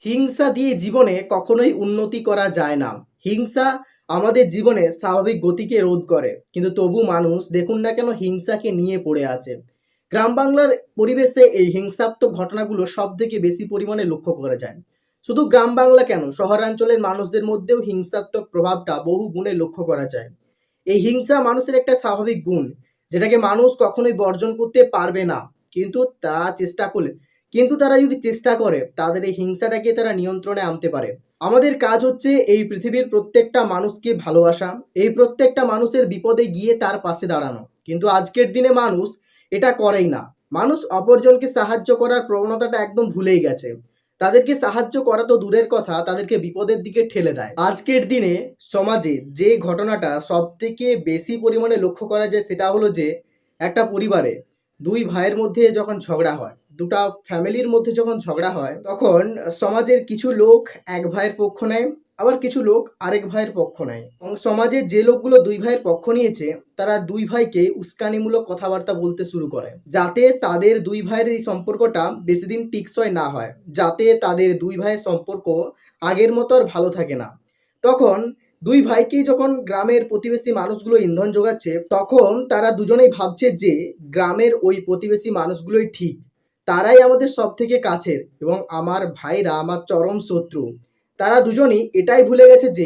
হিংসা দিয়ে জীবনে কখনোই উন্নতি করা যায় না। হিংসা আমাদের জীবনে স্বাভাবিক গতিকে রোধ করে, কিন্তু তবু মানুষ দেখুন না কেন হিংসাকে নিয়ে পড়ে আছে। গ্রাম বাংলার পরিবেশে এই হিংসাত্মক ঘটনাগুলো সব থেকে বেশি পরিমাণে লক্ষ্য করা যায়। শুধু গ্রাম বাংলা কেন, শহরাঞ্চলের মানুষদের মধ্যেও হিংসাত্মক প্রভাবটা বহু গুণে লক্ষ্য করা যায়। এই হিংসা মানুষের একটা স্বাভাবিক গুণ, যেটাকে মানুষ কখনোই বর্জন করতে পারবে না। কিন্তু তারা চেষ্টা করলে কিন্তু তারা যদি চেষ্টা করে, তাদের এই হিংসাটাকে তারা নিয়ন্ত্রণে আনতে পারে। আমাদের কাজ হচ্ছে এই পৃথিবীর প্রত্যেকটা মানুষকে ভালোবাসা, এই প্রত্যেকটা মানুষের বিপদে গিয়ে তার পাশে দাঁড়ানো। কিন্তু আজকের দিনে মানুষ এটা করেই না। মানুষ অপরজনকে সাহায্য করার প্রবণতাটা একদম ভুলেই গেছে। তাদেরকে সাহায্য করা তো দূরের কথা, তাদেরকে বিপদের দিকে ঠেলে দেয়। আজকের দিনে সমাজে যে ঘটনাটা সব থেকে বেশি পরিমাণে লক্ষ্য করা যায়, সেটা হলো যে একটা পরিবারে দুই ভাইয়ের মধ্যে যখন ঝগড়া হয়, দুটা ফ্যামিলির মধ্যে যখন ঝগড়া হয়, তখন সমাজের কিছু লোক এক ভাইয়ের পক্ষ নেয়, আবার কিছু লোক আরেক ভাইয়ের পক্ষ নেয়। এবং সমাজে যে লোকগুলো দুই ভাইয়ের পক্ষ নিয়েছে, তারা দুই ভাইকে উস্কানিমূলক কথাবার্তা বলতে শুরু করে, যাতে তাদের দুই ভাইয়ের এই সম্পর্কটা বেশি দিন টিকসই না হয়, যাতে তাদের দুই ভাইয়ের সম্পর্ক আগের মতো আর ভালো থাকে না। তখন দুই ভাইকেই যখন গ্রামের প্রতিবেশী মানুষগুলো ইন্ধন যোগাচ্ছে, তখন তারা দুজনেই ভাবছে যে গ্রামের ওই প্রতিবেশী মানুষগুলোই ঠিক, তারাই আমাদের সব থেকে কাছের এবং আমার ভাইরা আমার চরম শত্রু। তারা দুজনই এটাই ভুলে গেছে যে